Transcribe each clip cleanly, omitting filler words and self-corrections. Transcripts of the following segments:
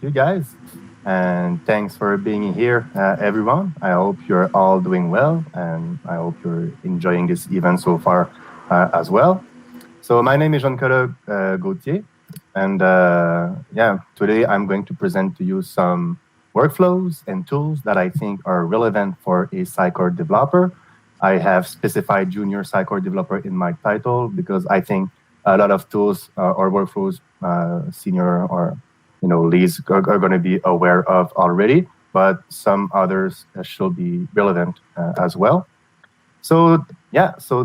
you guys. And thanks for being here, everyone. I hope you're all doing well, and I hope you're enjoying this event so far as well. So my name is Jean-Nicolas Gauthier, and today I'm going to present to you some workflows and tools that I think are relevant for a Sitecore developer. I have specified junior Sitecore developer in my title because I think a lot of tools or workflows senior or leads are going to be aware of already, but some others should be relevant as well. So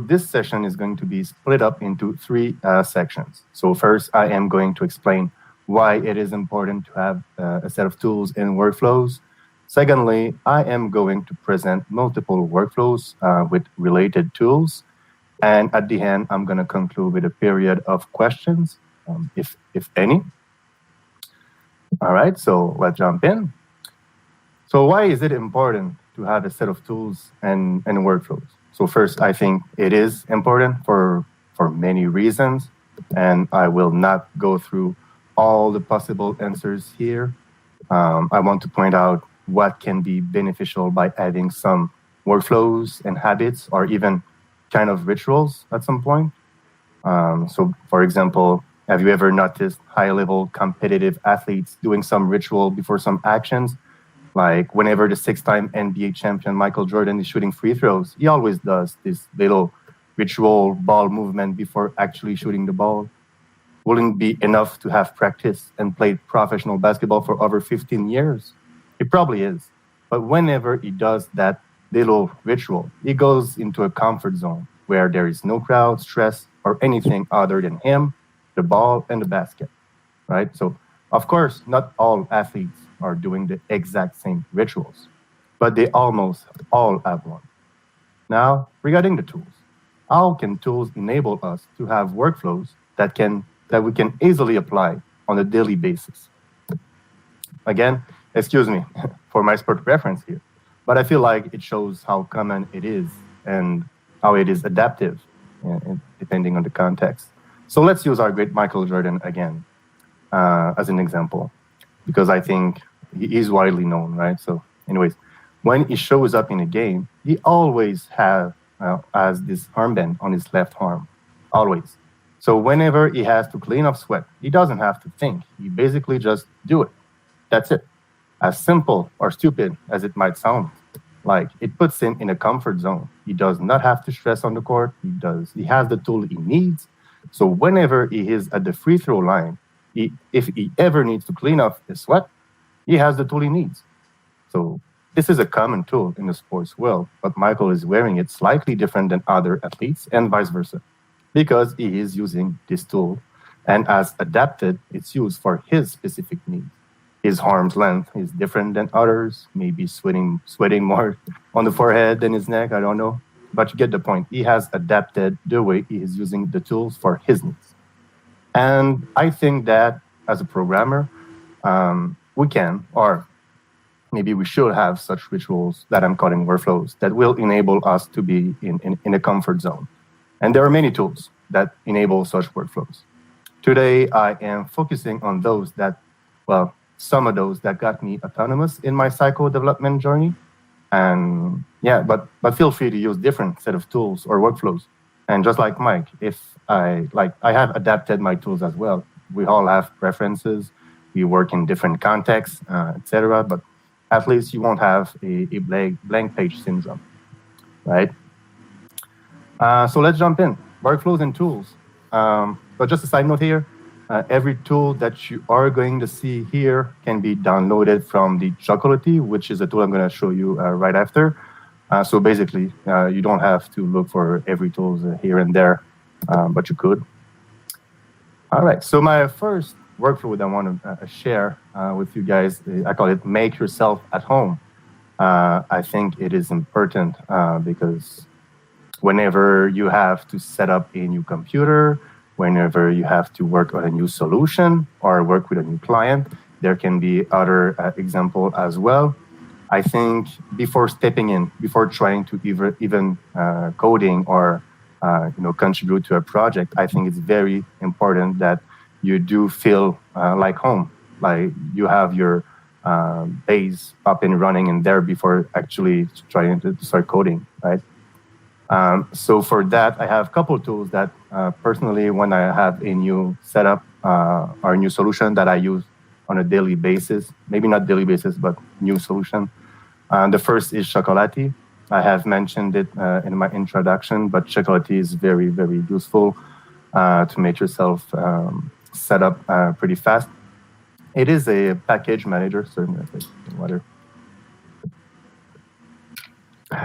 this session is going to be split up into three sections. So first, I am going to explain why it is important to have a set of tools and workflows. Secondly, I am going to present multiple workflows with related tools. And at the end, I'm going to conclude with a period of questions, if any. All right, so let's jump in. So why is it important to have a set of tools and workflows? So first, I think it is important for many reasons, and I will not go through all the possible answers here. I want to point out what can be beneficial by having some workflows and habits or even kind of rituals at some point. So for example, have you ever noticed high-level competitive athletes doing some ritual before some actions? Like whenever the six-time NBA champion Michael Jordan is shooting free throws, he always does this little ritual ball movement before actually shooting the ball. Wouldn't be enough to have practiced and played professional basketball for over 15 years? It probably is. But whenever he does that little ritual, he goes into a comfort zone where there is no crowd, stress, or anything other than him, the ball, and the basket, right? So, of course, not all athletes are doing the exact same rituals, but they almost all have one. Now, regarding the tools, how can tools enable us to have workflows that we can easily apply on a daily basis? Again, excuse me for my sport reference here, but I feel like it shows how common it is and how it is adaptive, depending on the context. So let's use our great Michael Jordan again as an example, because I think he is widely known, right? So anyways, when he shows up in a game, he always has this armband on his left arm, always. So whenever he has to clean up sweat, he doesn't have to think. He basically just do it. That's it. As simple or stupid as it might sound, like it puts him in a comfort zone. He does not have to stress on the court. He has the tool he needs. So whenever he is at the free throw line, if he ever needs to clean up his sweat, he has the tool he needs. So this is a common tool in the sports world, but Michael is wearing it slightly different than other athletes and vice versa, because he is using this tool, and as adapted, it's used for his specific needs. His arm's length is different than others, maybe sweating more on the forehead than his neck, I don't know. But you get the point. He has adapted the way he is using the tools for his needs. And I think that as a programmer, we can, or maybe we should have such rituals that I'm calling workflows that will enable us to be in a comfort zone. And there are many tools that enable such workflows. Today, I am focusing on those that, well, some of those that got me autonomous in my Sitecore development journey. And yeah, but feel free to use different set of tools or workflows. And just like Mike, I have adapted my tools as well. We all have preferences. We work in different contexts, etc. But at least you won't have a blank page syndrome, right? So let's jump in. Workflows and tools. But just a side note here, every tool that you are going to see here can be downloaded from the Chocolatey, which is a tool I'm going to show you right after. So basically, you don't have to look for every tool here and there, but you could. All right, so my first workflow that I want to share with you guys, I call it Make Yourself at Home. I think it is important because whenever you have to set up a new computer, whenever you have to work on a new solution or work with a new client, there can be other example as well. I think before stepping in, before trying to even coding or contribute to a project, I think it's very important that you do feel like home. like you have your base up and running in there before actually trying to start coding, right? So for that, I have a couple of tools that personally, when I have a new setup or a new solution that I use on a daily basis, maybe not daily basis, but new solution. The first is Chocolatey. I have mentioned it in my introduction, but Chocolatey is very, very useful to make yourself set up pretty fast. It is a package manager. Sorry, I'm going to take water.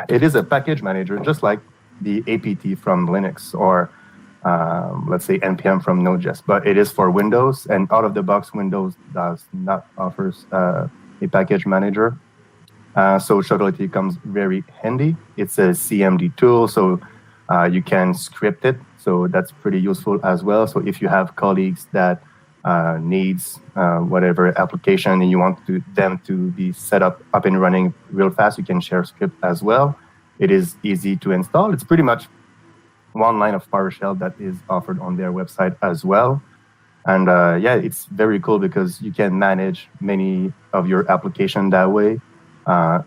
It is a package manager, just like the APT from Linux or let's say NPM from Node.js, but it is for Windows, and out of the box, Windows does not offer a package manager. So Chocolatey comes very handy. It's a CMD tool, so you can script it. So that's pretty useful as well. So if you have colleagues that needs whatever application and you want them to be set up and running real fast, you can share script as well. It is easy to install. It's pretty much one line of PowerShell that is offered on their website as well. And yeah, it's very cool because you can manage many of your application that way.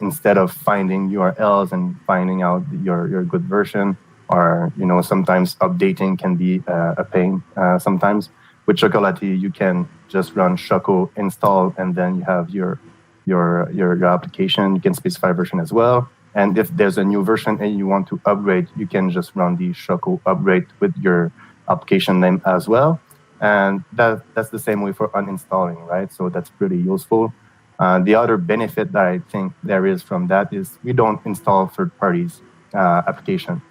Instead of finding URLs and finding out your good version, or sometimes updating can be a pain sometimes. With Chocolatey, you can just run choco install, and then you have your application. You can specify version as well. And if there's a new version and you want to upgrade, you can just run the choco upgrade with your application name as well. And that's the same way for uninstalling, right? So that's pretty useful. The other benefit that I think there is from that is we don't install third parties application.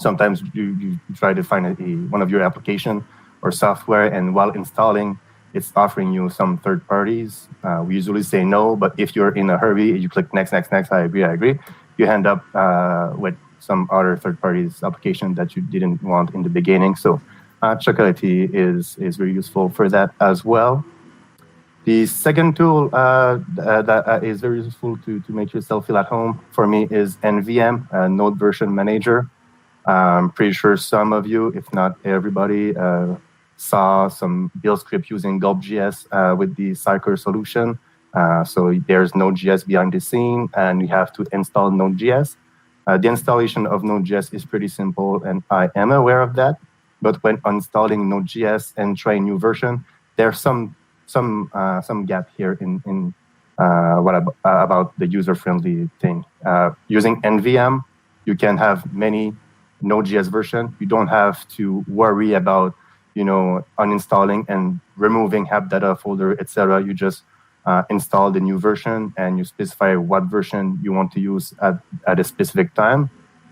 Sometimes you try to find one of your application or software, and while installing, it's offering you some third parties. We usually say no, but if you're in a hurry, you click next, I agree. You end up with some other third parties application that you didn't want in the beginning. So Chocolatey is very useful for that as well. The second tool that is very useful to make yourself feel at home for me is NVM, Node Version Manager. I'm pretty sure some of you, if not everybody, saw some build script using gulp.js with the Sitecore solution. So there's Node.js behind the scene, and you have to install Node.js. The installation of Node.js is pretty simple, and I am aware of that. But when installing Node.js and trying new version, there's some gap here in about the user-friendly thing. Using NVM, you can have many Node.js version. You don't have to worry about uninstalling and removing app data folder, etc. You just install the new version and you specify what version you want to use at a specific time,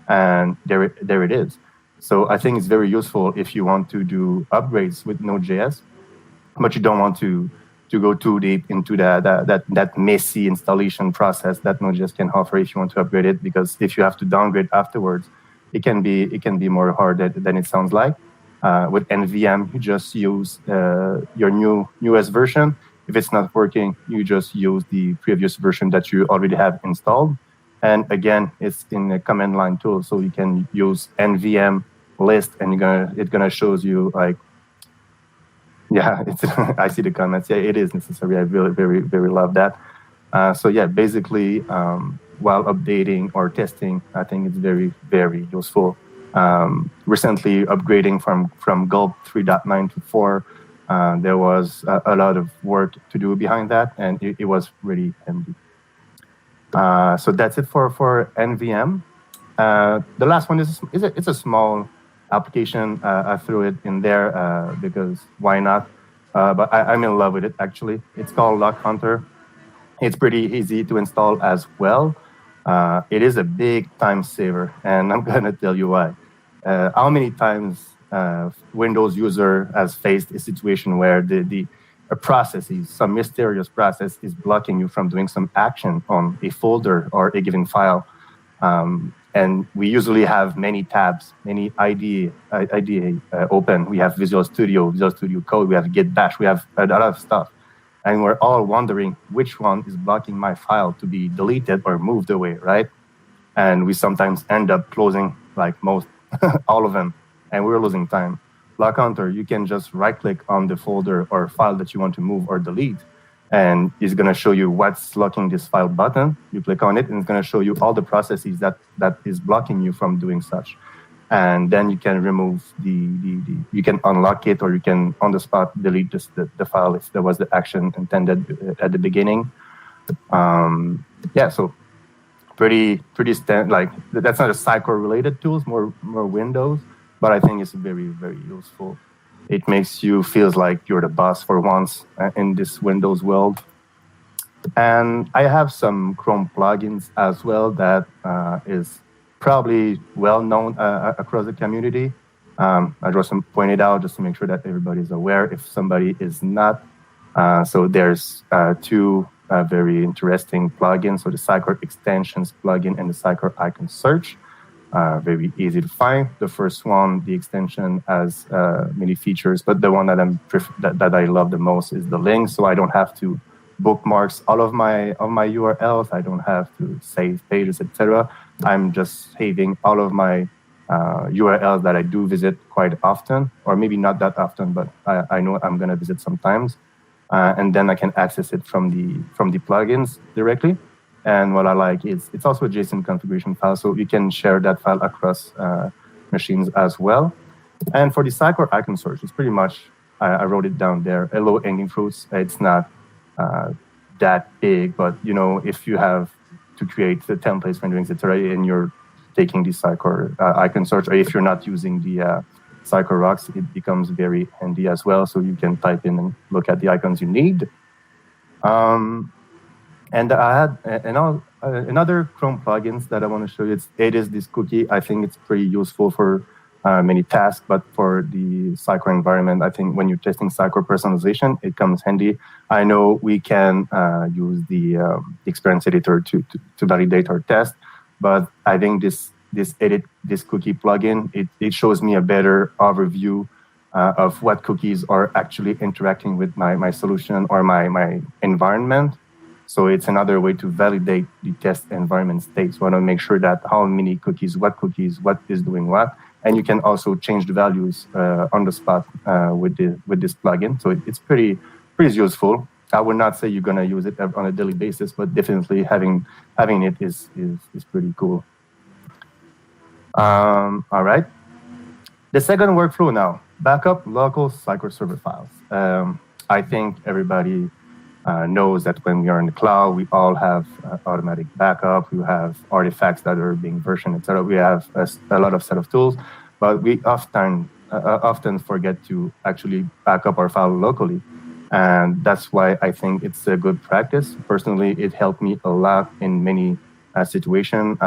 and there it is. So I think it's very useful if you want to do upgrades with Node.js, but you don't want to go too deep into that messy installation process that Node.js can offer if you want to upgrade it, because if you have to downgrade afterwards, it can be more hard than it sounds like. With NVM, you just use your newest version. If it's not working, you just use the previous version that you already have installed. And again, it's in a command line tool, so you can use NVM list, and it's gonna shows you like, yeah, it's I see the comments. Yeah, it is necessary. I really very very love that. So yeah, basically, while updating or testing, I think it's very very useful. Recently upgrading from Gulp 3.9 to 4, there was a lot of work to do behind that, and it was really handy. So that's it for NVM. The last one is it's a small application. I threw it in there because why not? But I'm in love with it, actually. It's called Lock Hunter. It's pretty easy to install as well. It is a big time saver, and I'm going to tell you why. How many times Windows user has faced a situation where a process, some mysterious process, is blocking you from doing some action on a folder or a given file? And we usually have many tabs, many IDE open. We have Visual Studio Code, we have Git Bash, we have a lot of stuff. And we're all wondering which one is blocking my file to be deleted or moved away, right? And we sometimes end up closing like all of them, and we're losing time. Lock Hunter, you can just right-click on the folder or file that you want to move or delete, and it's going to show you what's locking this file button. You click on it, and it's going to show you all the processes that is blocking you from doing such. And then you can remove you can unlock it, or you can on the spot delete the file if there was the action intended at the beginning. Yeah, so pretty like that's not a Sitecore related tools, more Windows, but I think it's very, very useful. It makes you feel like you're the boss for once in this Windows world. And I have some Chrome plugins as well that is probably well known across the community. I just pointed out just to make sure that everybody's aware if somebody is not. So there's two very interesting plugins. So the Sitecore extensions plugin and the Sitecore icon search. Very easy to find. The first one, the extension, has many features, but the one that I love the most is the link. So I don't have to bookmarks all of my URLs. I don't have to save pages, etc. I'm just saving all of my URLs that I do visit quite often, or maybe not that often, but I know I'm going to visit sometimes, and then I can access it from the plugins directly. And what I like is it's also a JSON configuration file, so you can share that file across machines as well. And for the Sitecore icon search, it's pretty much I wrote it down there. A low hanging fruits. It's not that big, but if you have to create the templates, renderings, etc., and you're taking the Sitecore icon search, or if you're not using the Sitecore rocks, it becomes very handy as well. So you can type in and look at the icons you need. And I had another Chrome plugins that I want to show you. It is this cookie. I think it's pretty useful for many tasks, but for the Sitecore environment, I think when you're testing Sitecore personalization, it comes handy. I know we can use the experience editor to validate our test, but I think this cookie plugin, it shows me a better overview of what cookies are actually interacting with my solution or my environment. So it's another way to validate the test environment state. So I want to make sure that how many cookies, what is doing what. And you can also change the values on the spot with this plugin. So it's pretty useful. I would not say you're going to use it on a daily basis, but definitely having it is pretty cool. All right. The second workflow now, backup local Sitecore server files. I think everybody knows that when we are in the cloud, we all have automatic backup. We have artifacts that are being versioned, etc. We have a lot of set of tools, but we often forget to actually back up our file locally. And that's why I think it's a good practice. Personally, it helped me a lot in many situations.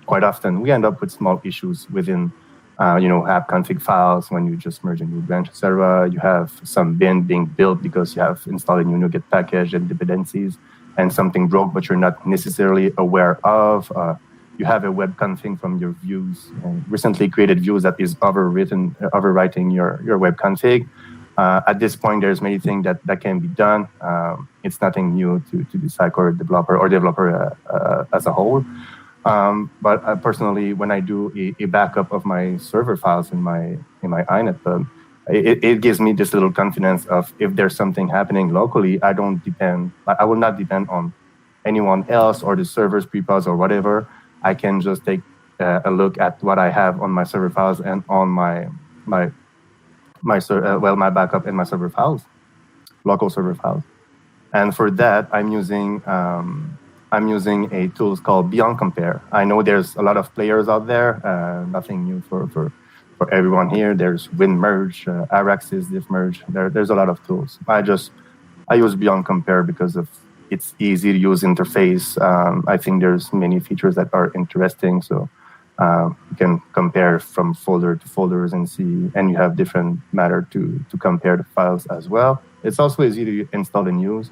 Quite often, we end up with small issues within app config files when you just merge a new branch, etc. You have some bin being built because you have installed a new NuGet package and dependencies, and something broke, but you're not necessarily aware of. You have a web config from your views, recently created views that is overwriting your web config. At this point, there's many things that can be done. It's nothing new to the Sitecore developer as a whole. But personally, when I do a backup of my server files in my init, it gives me this little confidence of if there's something happening locally, I will not depend on anyone else or the server's prepos or whatever. I can just take a look at what I have on my server files and on my backup and my server files, local server files. And for that, I'm using a tool called Beyond Compare. I know there's a lot of players out there. Nothing new for everyone here. There's WinMerge, Araxis, DiffMerge. There's a lot of tools. I use Beyond Compare because of its easy to use interface. I think there's many features that are interesting. So you can compare from folder to folders and see, and you have different matter to compare the files as well. It's also easy to install and use.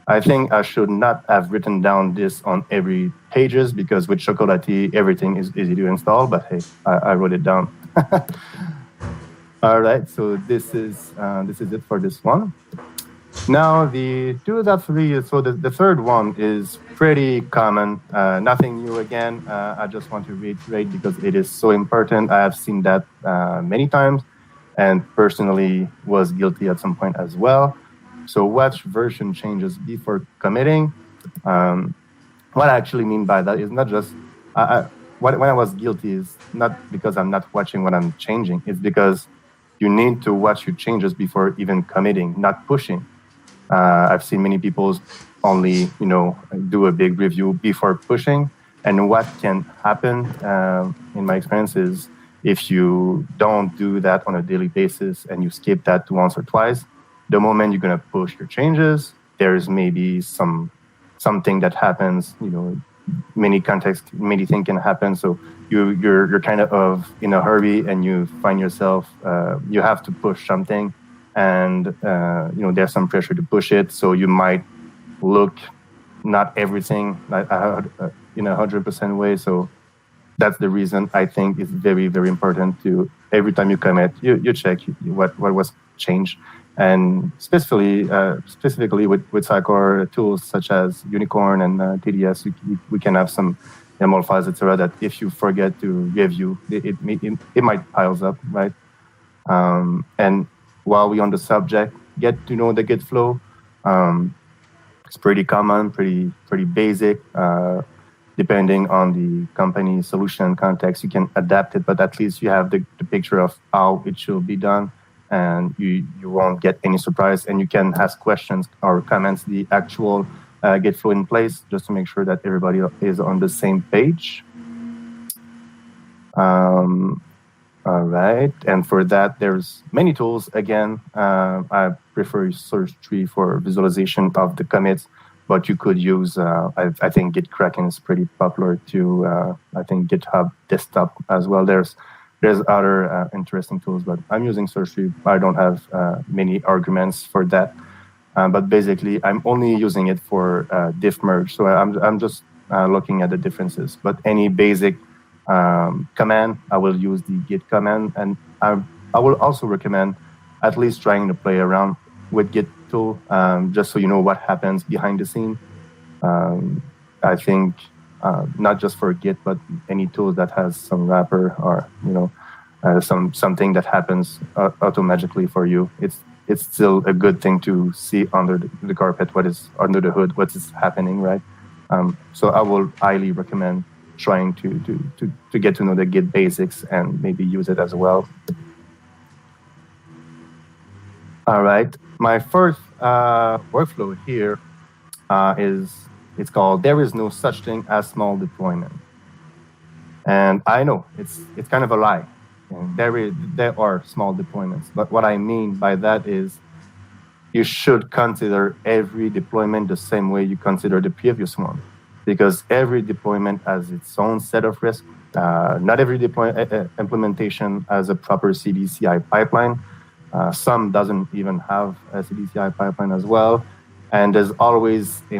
I think I should not have written down this on every pages because with Chocolatey, everything is easy to install, but hey, I wrote it down. All right, so this is it for this one. Now the 2.3, so the third one is pretty common, nothing new again. I just want to reiterate because it is so important. I have seen that many times and personally was guilty at some point as well. So watch version changes before committing. What I actually mean by that is not just when I was guilty is not because I'm not watching what I'm changing. It's because you need to watch your changes before even committing, not pushing. I've seen many people only, do a big review before pushing. And what can happen, in my experience, is if you don't do that on a daily basis and you skip that once or twice, the moment you're gonna push your changes, there's maybe something that happens. Many contexts, many things can happen. So you're kind of in a hurry, and you find yourself you have to push something, and there's some pressure to push it. So you might look not everything in 100% way. So that's the reason I think it's very, very important to every time you commit, you check what was changed. And specifically with Sitecore tools such as Unicorn and TDS, we can have some YAML files, etc. That if you forget to review, it might piles up, right? And while we're on the subject, get to know the Git flow. It's pretty common, pretty basic. Depending on the company solution and context, you can adapt it, but at least you have the picture of how it should be done, and you won't get any surprise, and you can ask questions or comments the actual Git flow in place, just to make sure that everybody is on the same page. All right, and for that, there's many tools. Again, I prefer Source Tree for visualization of the commits, but you could use, I think Git Kraken is pretty popular too. I think GitHub Desktop as well. There's other interesting tools, but I'm using Source Tree. I don't have many arguments for that. But basically, I'm only using it for diff merge. So I'm just looking at the differences. But any basic command, I will use the Git command. And I will also recommend at least trying to play around with Git tool, just so you know what happens behind the scene. I think not just for Git, but any tool that has some wrapper or something that happens automatically for you. It's still a good thing to see under the carpet what is under the hood, what is happening, right? So I will highly recommend trying to get to know the Git basics and maybe use it as well. All right, my first workflow here it's called "There is no such thing as small deployment," and I know it's kind of a lie. And there are small deployments, but what I mean by that is you should consider every deployment the same way you consider the previous one, because every deployment has its own set of risks. Not every implementation has a proper CI/CD pipeline. Some doesn't even have a CI/CD pipeline as well, and there's always a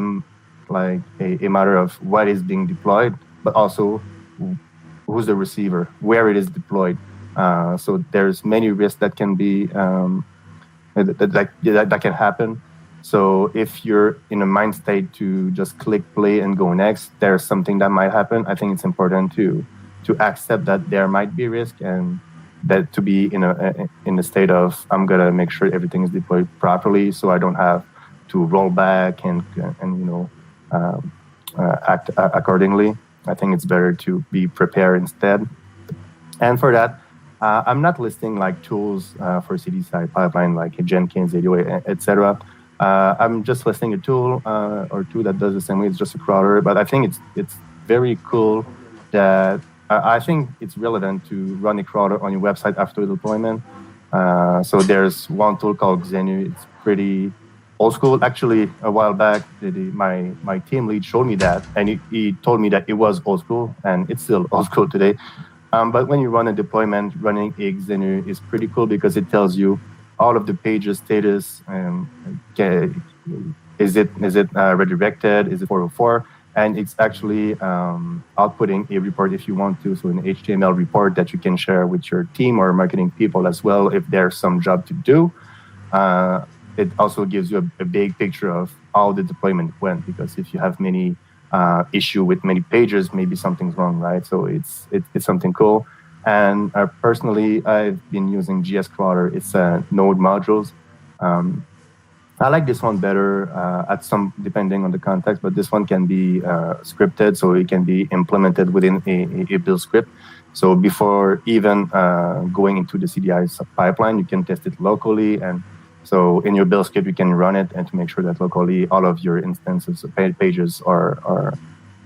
matter of what is being deployed, but also who's the receiver, where it is deployed. So there's many risks that can be that can happen. So if you're in a mind state to just click play and go next, there's something that might happen. I think it's important to accept that there might be risk, and that to be in a state of I'm gonna make sure everything is deployed properly, so I don't have to roll back and act accordingly. I think it's better to be prepared instead. And for that, I'm not listing like tools for CI/CD pipeline like Jenkins, ADO, etc. I'm just listing a tool or two that does the same way. It's just a crawler, but I think it's very cool that I think it's relevant to run a crawler on your website after deployment. So there's one tool called Xenu. It's pretty old school. Actually, a while back, my team lead showed me that, and he told me that it was old school, and it's still old school today. But when you run a deployment, running Xenu is pretty cool because it tells you all of the pages status. Is it redirected? Is it 404? And it's actually outputting a report if you want to, so an HTML report that you can share with your team or marketing people as well if there's some job to do. It also gives you a big picture of how the deployment went, because if you have many issue with many pages, maybe something's wrong, right? So it's something cool. And personally, I've been using GS Crawler. It's Node modules. I like this one better at some, depending on the context, but this one can be scripted, so it can be implemented within a build script. So before even going into the CDI pipeline, you can test it locally. And so in your build script, you can run it and to make sure that locally all of your instances, pages are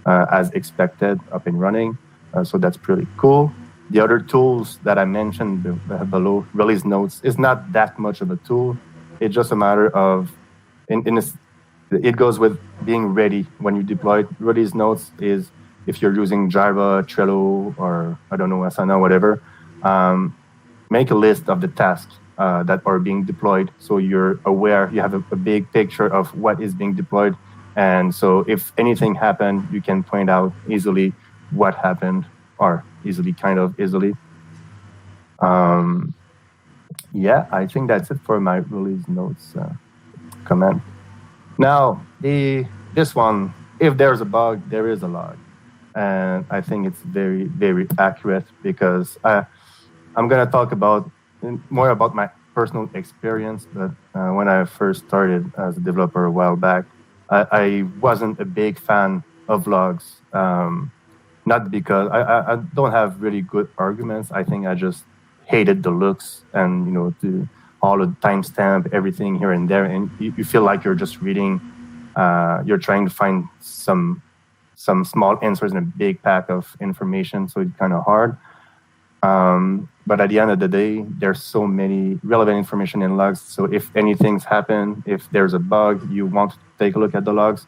as expected, up and running. So that's pretty cool. The other tools that I mentioned below, release notes, is not that much of a tool. It's just a matter of, it goes with being ready when you deploy it. Release notes is if you're using Java, Trello, or I don't know, Asana, whatever, make a list of the tasks that are being deployed, so you're aware, you have a big picture of what is being deployed. And so if anything happened, you can point out easily what happened, or kind of easily. Yeah, I think that's it for my release notes comment. Now, this one, if there's a bug, there is a log. And I think it's very, very accurate, because I'm going to talk more about my personal experience. But when I first started as a developer a while back, I wasn't a big fan of logs. Not because I don't have really good arguments. I think I just hated the looks and, all the timestamp, everything here and there. And you feel like you're just reading, you're trying to find some small answers in a big pack of information. So it's kind of hard. But at the end of the day, there's so many relevant information in logs. So if anything's happened, if there's a bug, you want to take a look at the logs.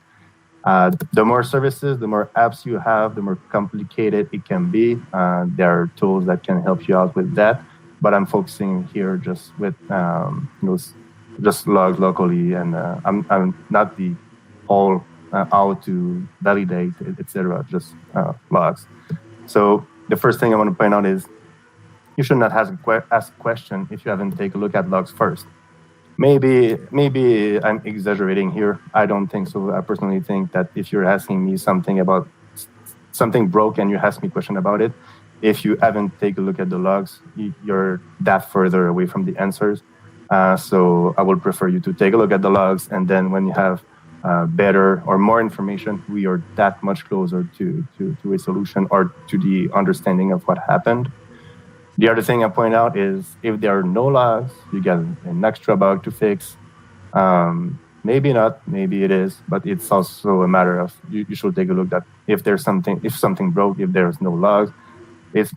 The more services, the more apps you have, the more complicated it can be. There are tools that can help you out with that. But I'm focusing here just with just logs locally, and I'm not the whole how to validate, etc. Just logs. So the first thing I want to point out is you should not ask a question if you haven't taken a look at logs first. Maybe I'm exaggerating here. I don't think so. I personally think that if you're asking me something about something broke and you ask me a question about it, if you haven't taken a look at the logs, you're that further away from the answers. So I would prefer you to take a look at the logs, and then when you have better or more information, we are that much closer to a solution or to the understanding of what happened. The other thing I point out is if there are no logs, you get an extra bug to fix. Maybe not, maybe it is, but it's also a matter of you should take a look at if something broke, if there's no logs.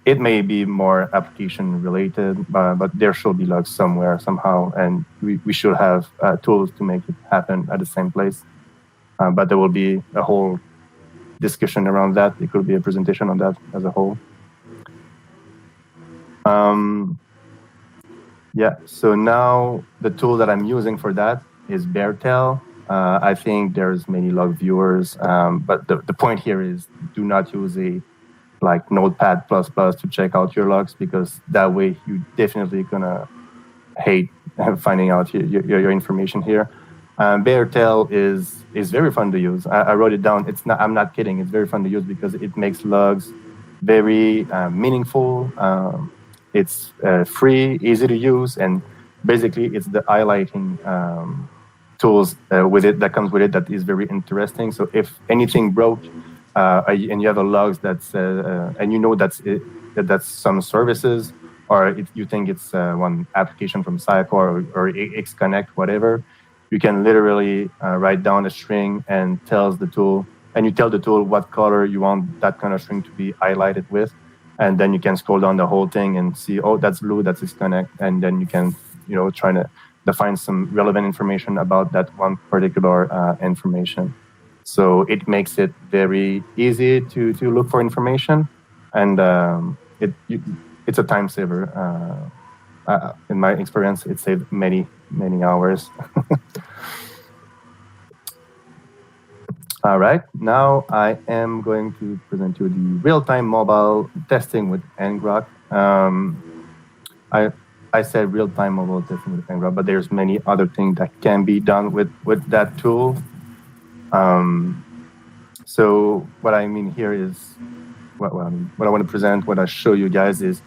It may be more application related, but there should be logs somewhere, somehow, and we should have tools to make it happen at the same place. But there will be a whole discussion around that. It could be a presentation on that as a whole. Yeah, so now the tool that I'm using for that is Beartail. I think there's many log viewers, but the point here is do not use a Notepad++ to check out your logs, because that way you're definitely gonna hate finding out your information here. Beartail is very fun to use. I wrote it down. I'm not kidding. It's very fun to use because it makes logs very meaningful. It's free, easy to use, and basically it's the highlighting tools with it that comes with it that is very interesting. So if anything broke and you have a logs that's and you know that's some services, or if you think it's one application from Sitecore or XConnect, whatever, you can literally write down a string and tell the tool what color you want that kind of string to be highlighted with. And then you can scroll down the whole thing and see, oh, that's blue, that's XConnect. And then you can, try to define some relevant information about that one particular information. So it makes it very easy to look for information. And it's a time saver. In my experience, it saved many, many hours. All right, now I am going to present you the real-time mobile testing with ngrok. I said real-time mobile testing with ngrok, but there's many other things that can be done with that tool. So what I mean here is, what I want to present, what I show you guys is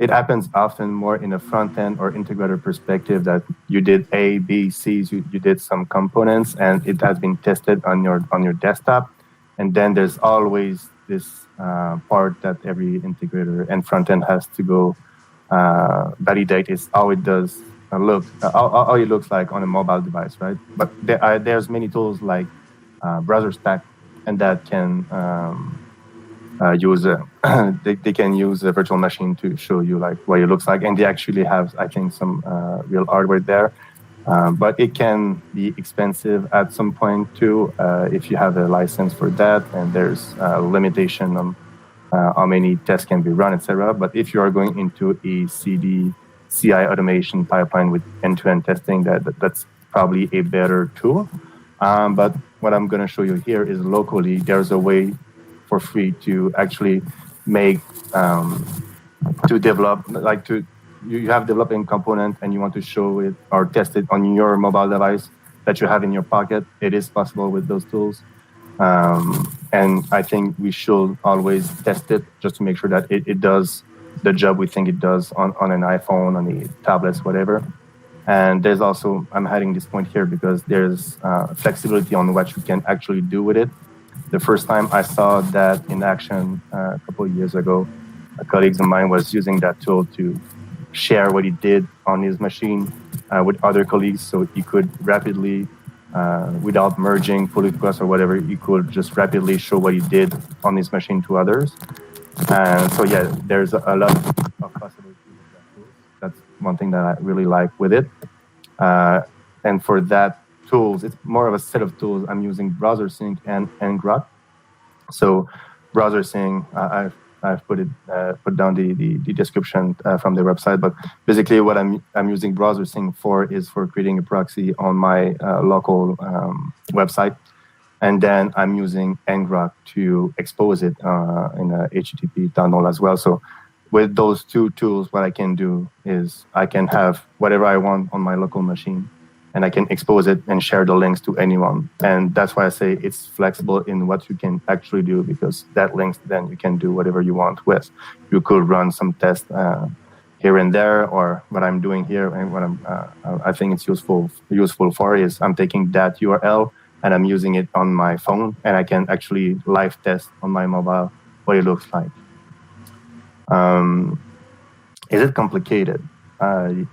it happens often more in a front-end or integrator perspective that you did A, B, C's, you did some components, and it has been tested on your desktop. And then there's always this part that every integrator and front-end has to go validate is how it does look, how it looks like on a mobile device, right? But there's many tools like Browser Stack, and that can use they can use a virtual machine to show you like what it looks like, and they actually have, I think, some real hardware there. But it can be expensive at some point too if you have a license for that, and there's a limitation on how many tests can be run, etc. But if you are going into a CI automation pipeline with end-to-end testing, that's probably a better tool. But what I'm going to show you here is locally, there's a way for free to actually make, to develop, like you have developing component and you want to show it or test it on your mobile device that you have in your pocket. It is possible with those tools. And I think we should always test it just to make sure that it does the job we think it does on an iPhone, on the tablets, whatever. And there's also, I'm adding this point here because there's flexibility on what you can actually do with it. The first time I saw that in action a couple of years ago, colleagues of mine was using that tool to share what he did on his machine with other colleagues, so he could rapidly, without merging pull requests or whatever, he could just rapidly show what he did on his machine to others. And so yeah, there's a lot of possibilities with that tool. That's one thing that I really like with it. And for that tools, it's more of a set of tools. I'm using Browser Sync and ngrok. So Browser Sync, I've put down the description from the website. But basically, what I'm using Browser Sync for is for creating a proxy on my local website, and then I'm using ngrok to expose it in a HTTP tunnel as well. So with those two tools, what I can do is I can have whatever I want on my local machine, and I can expose it and share the links to anyone. And that's why I say it's flexible in what you can actually do, because that links, then you can do whatever you want with. You could run some tests here and there, or what I'm doing here, and what I think it's useful for is I'm taking that URL and I'm using it on my phone, and I can actually live test on my mobile what it looks like. Is it complicated?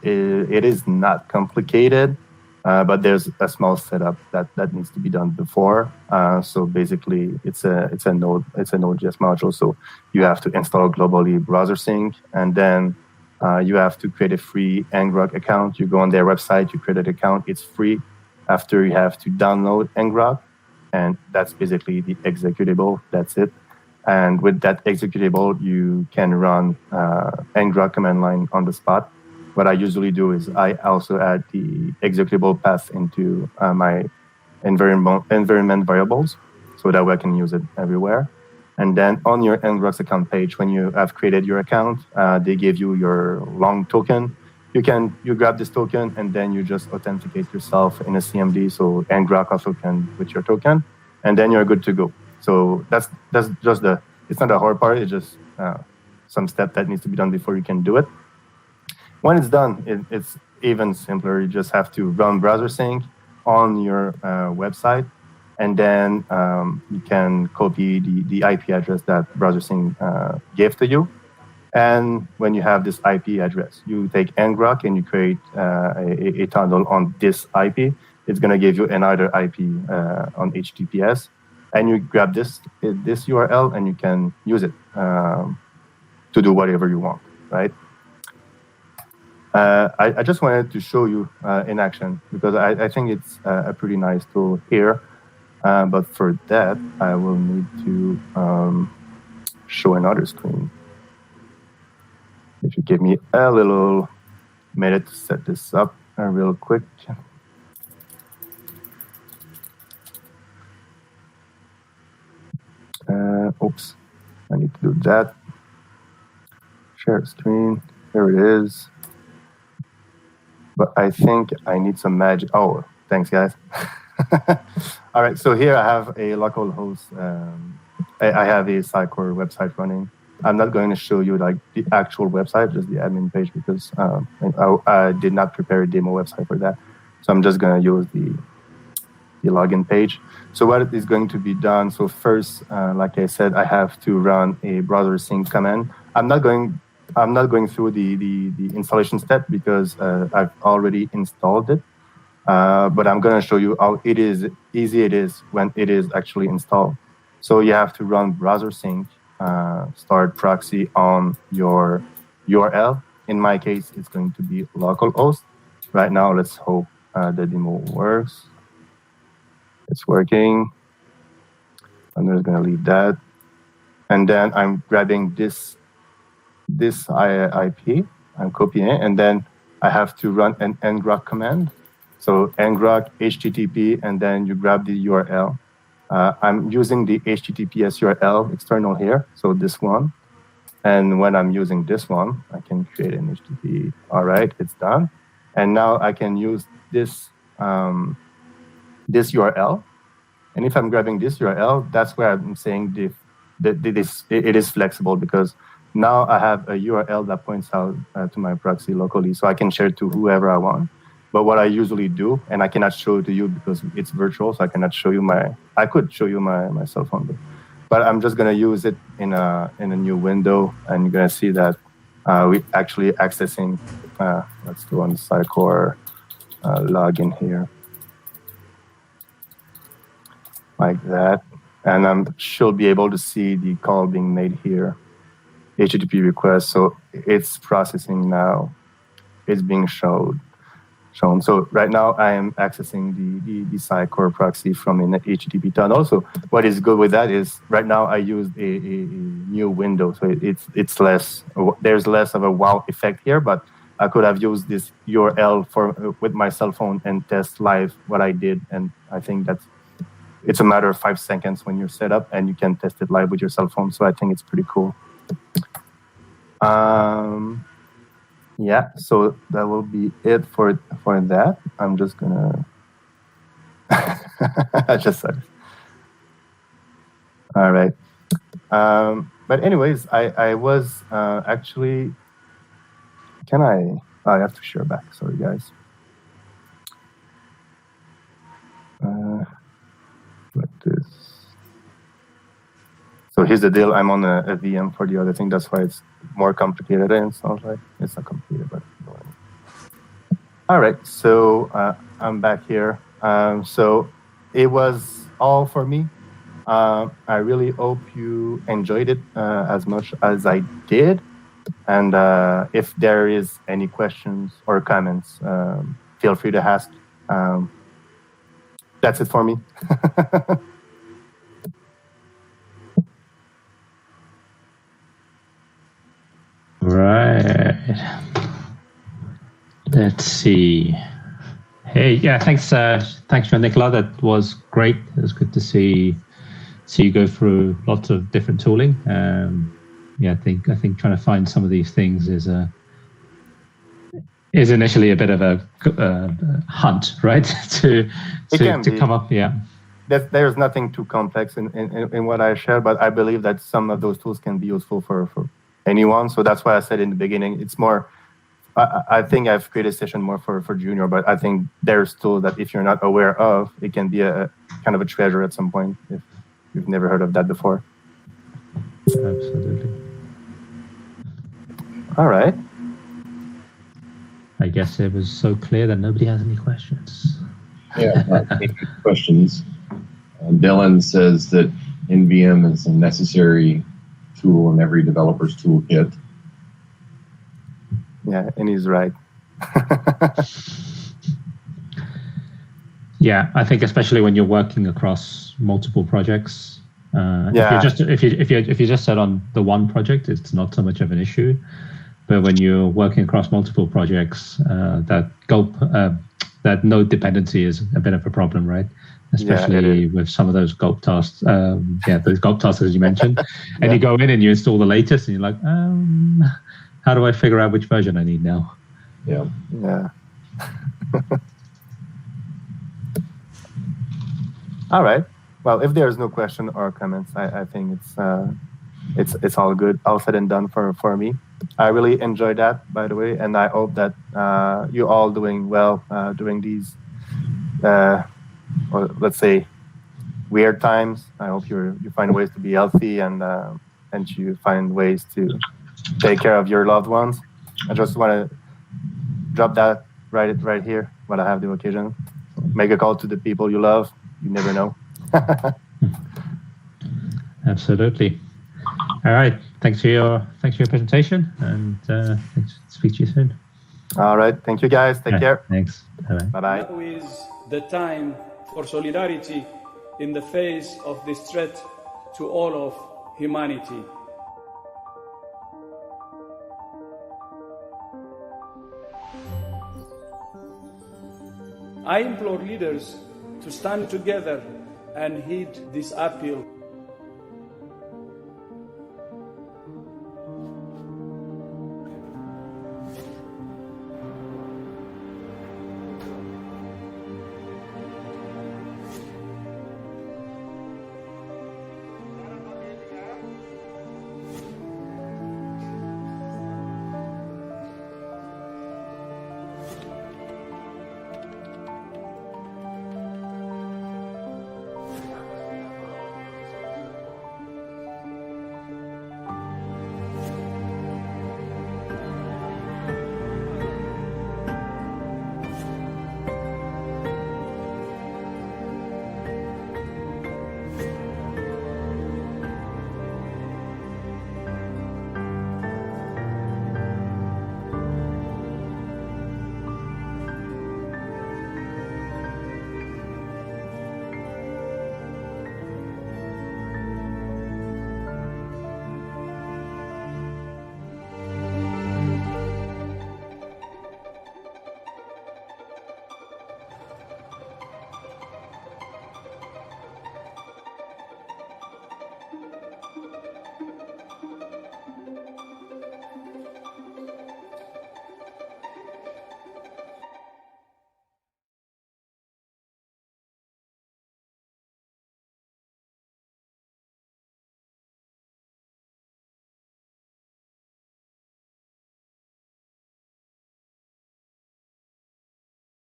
It is not complicated. But there's a small setup that needs to be done before. So basically, it's a Node.js module. So you have to install globally Browser Sync, and then you have to create a free ngrok account. You go on their website, you create an account. It's free. After, you have to download ngrok, and that's basically the executable. That's it. And with that executable, you can run ngrok command line on the spot. What I usually do is I also add the executable path into my environment variables, so that way I can use it everywhere. And then on your ngrok's account page, when you have created your account, they give you your long token. You grab this token, and then you just authenticate yourself in a CMD, so ngrok also can with your token, and then you're good to go. So that's just it's not the hard part, it's just some step that needs to be done before you can do it. When it's done, it's even simpler. You just have to run Browser Sync on your website, and then you can copy the IP address that Browser Sync gave to you. And when you have this IP address, you take ngrok and you create a tunnel on this IP. It's going to give you another IP on HTTPS, and you grab this URL and you can use it to do whatever you want, right? I just wanted to show you in action, because I think it's a pretty nice tool here. But for that, I will need to show another screen. If you give me a little minute to set this up real quick. Oops, I need to do that. Share screen, here it is. But I think I need some magic. Oh, thanks, guys. All right, so here I have a local host. I have a Sitecore website running. I'm not going to show you like the actual website, just the admin page, because I did not prepare a demo website for that. So I'm just going to use the login page. So what is going to be done? So first, like I said, I have to run a browser sync command. I'm not going through the installation step because I've already installed it. But I'm going to show you how easy it is when it is actually installed. So you have to run browser sync, start proxy on your URL. In my case, it's going to be localhost. Right now, let's hope the demo works. It's working. I'm just going to leave that. And then I'm grabbing this IP, I'm copying it, and then I have to run an ngrok command. So ngrok http, and then you grab the URL. I'm using the HTTPS URL external here, so this one. And when I'm using this one, I can create an HTTP. All right, it's done. And now I can use this this URL. And if I'm grabbing this URL, that's where I'm saying it is flexible, because now I have a URL that points out to my proxy locally, so I can share it to whoever I want. But what I usually do, and I cannot show it to you because it's virtual, so I cannot show you I could show you my cell phone, but I'm just gonna use it in a new window, and you're gonna see that we actually accessing. Let's go on the Sitecore login here, like that, and I should be able to see the call being made here, HTTP request. So it's processing now. It's being shown. So right now I am accessing the Sitecore proxy from an HTTP tunnel. So what is good with that is right now I used a new window, so it's less. There's less of a wow effect here, but I could have used this URL with my cell phone and test live what I did, and I think it's a matter of 5 seconds when you're set up, and you can test it live with your cell phone. So I think it's pretty cool. Yeah, so that will be it for that. I'm just gonna. I just said it. All right. But anyways, I was actually. Can I? Oh, I have to share back. Sorry, guys. Like this. So here's the deal. I'm on a VM for the other thing. That's why it's more complicated. And it sounds like it's not complicated, but all right. So I'm back here. So it was all for me. I really hope you enjoyed it as much as I did. And if there is any questions or comments, feel free to ask. That's it for me. Right. Let's see. Hey, yeah, thanks, Jean-Nicolas. That was great. It was good to see you go through lots of different tooling. Yeah, I think trying to find some of these things is initially a bit of a hunt, right? to come up. Yeah. There's nothing too complex in what I share, but I believe that some of those tools can be useful for anyone. So that's why I said in the beginning, it's more. I think I've created a session more for junior, but I think there's tools that if you're not aware of, it can be a kind of a treasure at some point if you've never heard of that before. Absolutely. All right. I guess it was so clear that nobody has any questions. Yeah, questions. Dylan says that NVM is a necessary tool in every developer's toolkit. Yeah, and he's right. Yeah, I think especially when you're working across multiple projects. If you just set on the one project, it's not so much of an issue. But when you're working across multiple projects, that node dependency is a bit of a problem, right? Especially with some of those gulp tasks. Those gulp tasks as you mentioned, and you go in and you install the latest, and you're like, how do I figure out which version I need now? Yeah. All right. Well, if there's no question or comments, I think it's it's all good, all said and done for me. I really enjoyed that, by the way, and I hope that you all doing well during these, or let's say, weird times. I hope you find ways to be healthy and you find ways to take care of your loved ones. I just want to drop that right here when I have the occasion. Make a call to the people you love. You never know. Absolutely. All right. Thanks for your presentation, and speak to you soon. All right. Thank you, guys. Take care. Thanks. Bye bye. Now is the time for solidarity in the face of this threat to all of humanity. I implore leaders to stand together and heed this appeal.